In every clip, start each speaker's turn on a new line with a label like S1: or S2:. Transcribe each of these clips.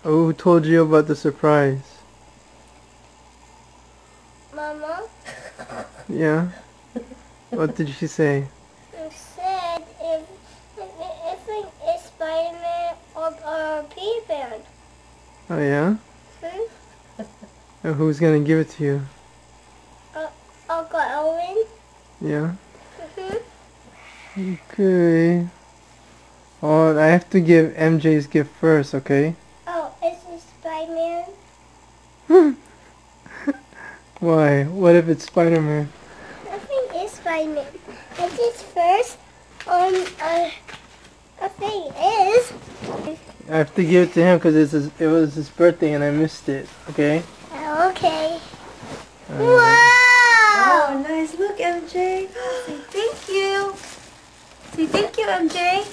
S1: Oh, who told you about the surprise?
S2: Mama.
S1: Yeah? What did she say?
S2: She said if it's Spider-Man or P-Man.
S1: Oh, yeah?
S2: Hmm?
S1: Who's gonna give it to you?
S2: Uncle Owen.
S1: Yeah?
S2: Mm-hmm.
S1: Okay. Oh, I have to give MJ's gift first, okay?
S2: Oh, is it Spider-Man?
S1: Why? What if it's Spider-Man?
S2: I think it's Spider-Man. I just first I think it is.
S1: I have to give it to him because it was his birthday and I missed it, okay?
S2: Okay.
S1: Uh,
S2: Wow!
S3: Oh, nice. Look, MJ. Say thank you. Say thank you, MJ.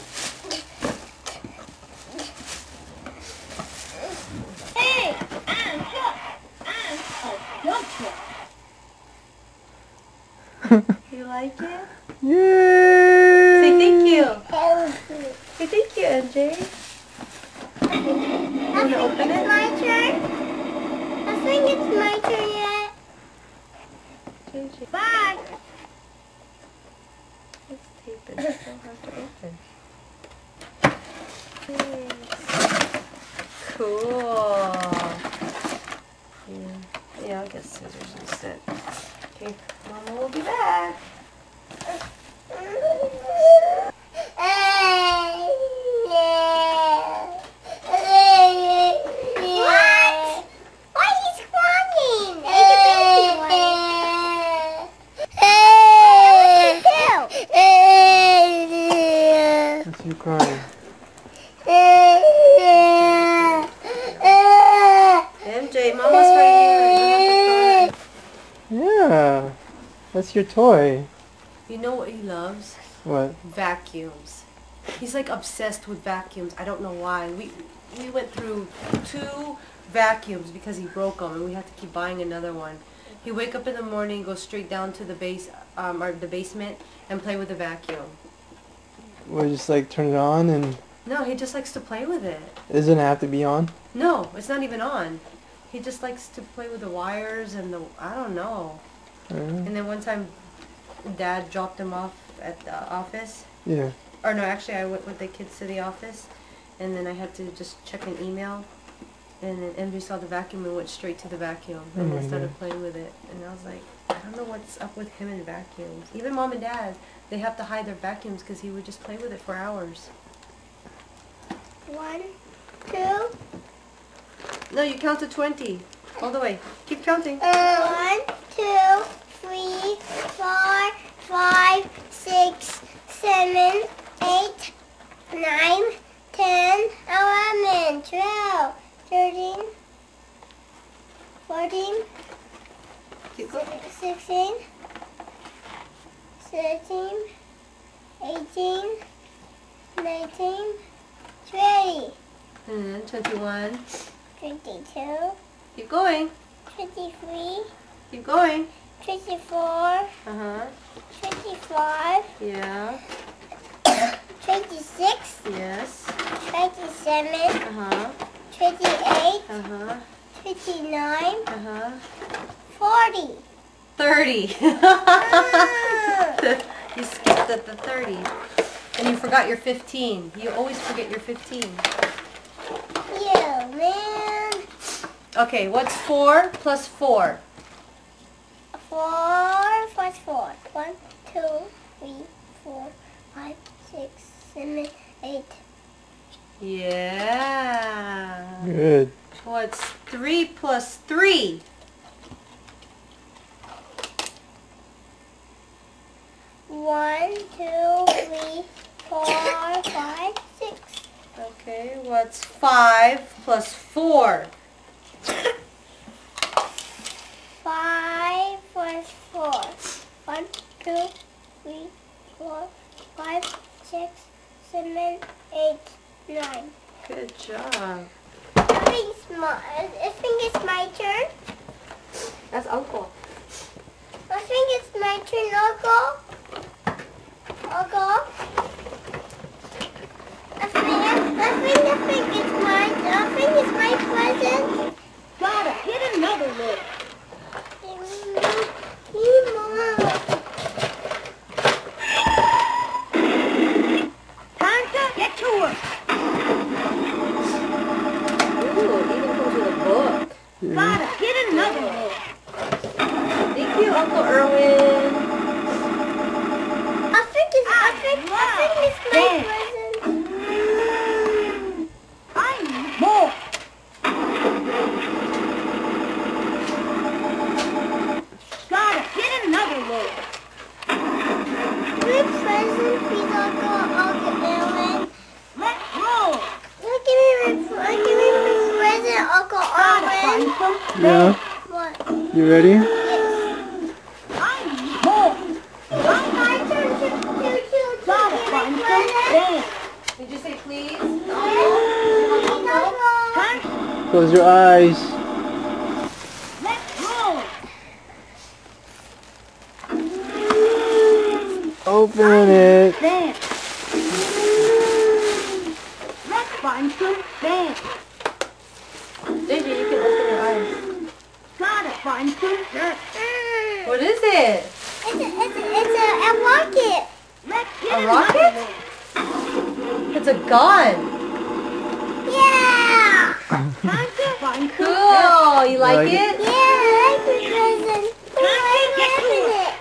S2: Hey!
S3: You like it?
S1: Yay!
S3: Say thank you.
S2: I
S3: Say thank you, MJ.
S2: think
S3: Wanna open
S2: it's
S3: it?
S2: my turn. I think it's my turn yet. Bye.
S3: Let's tape it. It's so hard to open. Cool. Yeah, I'll get scissors instead. Okay, Mama will be back.
S2: What? Why he's crying?
S1: That's you crying.
S3: MJ, Mama's right here.
S1: Yeah. That's your toy.
S3: You know what he loves?
S1: What?
S3: Vacuums. He's like obsessed with vacuums. I don't know why. We went through 2 vacuums because he broke them, and we had to keep buying another one. He wake up in the morning, go straight down to the the basement, and play with the vacuum.
S1: We'll just like turn it on and
S3: No, he just likes to play with it.
S1: doesn't it have to be on?
S3: No, it's not even on. He just likes to play with the wires and I don't know. And then one time, Dad dropped him off at the office.
S1: Yeah.
S3: Or no, actually I went with the kids to the office, and then I had to just check an email, and then MJ saw the vacuum and went straight to the vacuum, and
S1: Oh
S3: then
S1: my
S3: started
S1: God.
S3: playing with it, and I was like, I don't know what's up with him and vacuums. Even Mom and Dad, they have to hide their vacuums because he would just play with it for hours.
S2: 1, 2.
S3: No, you count to 20. All the way. Keep counting.
S2: 1, 2, 3, 4, 5, 6, 7, 8, 9, 10, 11, 12, 13, 14,
S3: Keep going.
S2: 16, 17, 18, 19, 20,
S3: And then 21.
S2: 22,
S3: Keep going.
S2: 23,
S3: Keep going.
S2: 24,
S3: Uh-huh.
S2: 25,
S3: Yeah.
S2: 26,
S3: Yes.
S2: 27,
S3: Uh-huh.
S2: 28,
S3: Uh-huh.
S2: 29,
S3: Uh-huh.
S2: 40.
S3: 30.
S2: Ah.
S3: You skipped at the 30. And you forgot your 15. You always forget your 15.
S2: Yeah, man.
S3: Okay, what's 4 plus 4?
S2: 4 plus 4. 1, 2, 3, 4, 5, 6, 7, 8.
S3: Yeah.
S1: Good.
S3: What's 3 plus 3?
S2: 1, 2, 3, 4, 5, 6.
S3: Okay, what's 5 plus 4?
S2: 5 plus 4. 1, 2, 3, 4, 5, 6, 7, 8, 9.
S3: Good job.
S2: I think it's my turn.
S3: That's Uncle.
S2: I think it's my turn, Uncle. Uncle. I think it's my Gotta get another one.
S3: Thank you, Uncle Erwin.
S2: I think it's my present. I need more. Gotta get another load. Give me present, please, Uncle Erwin. Let's roll. Give me present, Uncle Erwin.
S1: Yeah.
S2: What?
S1: You ready?
S2: Yes. I need more. My turn to gotta find some dance.
S3: Did you say please?
S1: Close your eyes.
S2: Let's roll.
S1: Open it.
S2: Dance. Let's find some dance.
S3: JJ, you can open your eyes.
S2: Gotta find some dirt.
S3: What is it?
S2: It's a rocket. Let's get
S3: A rocket? It's a gun.
S2: Yeah. Time to find some dirt.
S3: Cool. You like
S1: Like it?
S3: it?
S2: Yeah, I like the present. I open it.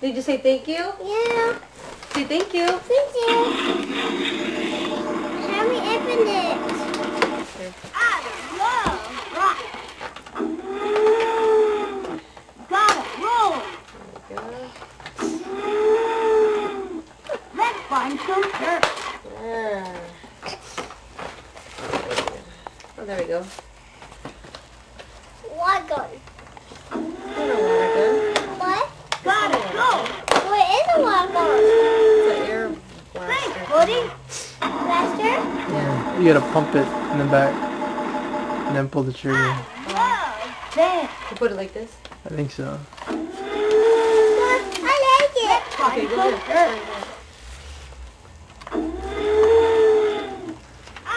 S3: Did you say thank you?
S2: Yeah.
S3: Say thank you.
S2: Thank you. Let me open it. I love rock. Gotta roll. Let's find some dirt.
S3: Yeah. Oh, there we go.
S2: Wagon.
S3: What a water gun.
S2: What? Gotta go. Where is a wagon?
S3: It's an air
S2: Thanks,
S3: blaster.
S2: buddy. Blaster?
S3: Yeah.
S1: You gotta pump it in the back. And then pull the trigger.
S2: Love that.
S3: You put it like this?
S1: I think so.
S2: I like it.
S3: Okay, go ahead.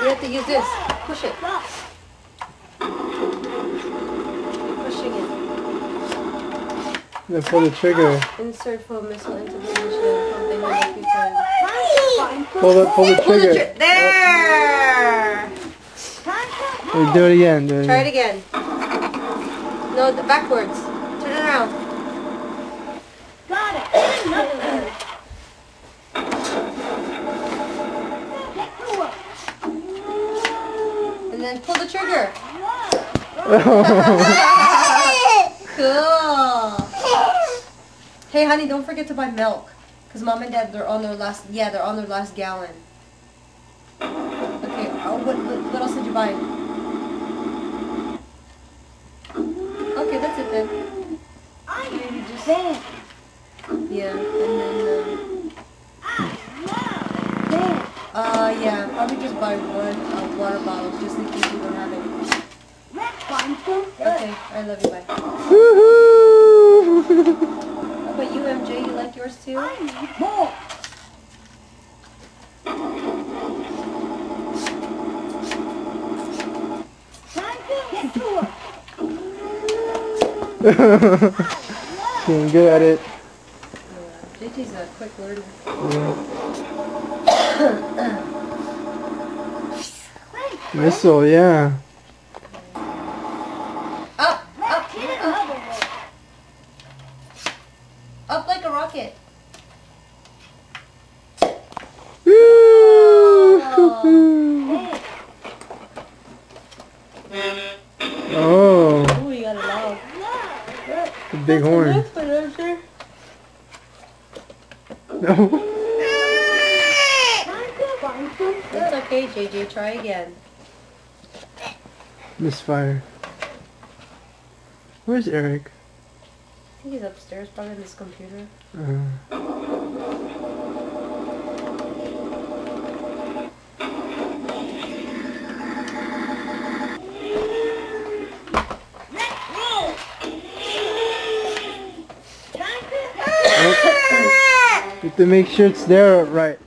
S3: You have to use this. Push it. Pushing it.
S1: Then pull the trigger.
S3: Insert foam missile into position. Pump the hand a few times.
S1: Pull the
S3: Pull the
S1: trigger.
S3: There!
S1: Wait, do it again. Do it
S3: Try it
S1: again.
S3: again. No, backwards. Turn it around.
S2: Got it. Another one.
S3: And then pull the trigger. Cool. Hey, honey, don't forget to buy milk. Because mom and dad, they're on their last gallon. Okay, what else did you buy? Okay, that's it then. Maybe just, yeah, and then, yeah, probably just buy one water bottle just in case you don't have any. Okay, I love you, bye.
S1: Woohoo!
S3: How about you, MJ? You like yours too?
S1: Getting good at it.
S3: Yeah, JJ's a quick learner.
S1: Yeah. Missile, yeah.
S3: Up, up, up, up like a rocket.
S1: Oh,
S3: Oh, you got it loud.
S1: the big horn. No.
S3: It's okay, JJ. Try again.
S1: Misfire. Where's Eric?
S3: I think he's upstairs, probably in his computer.
S1: You have to make sure it's there right.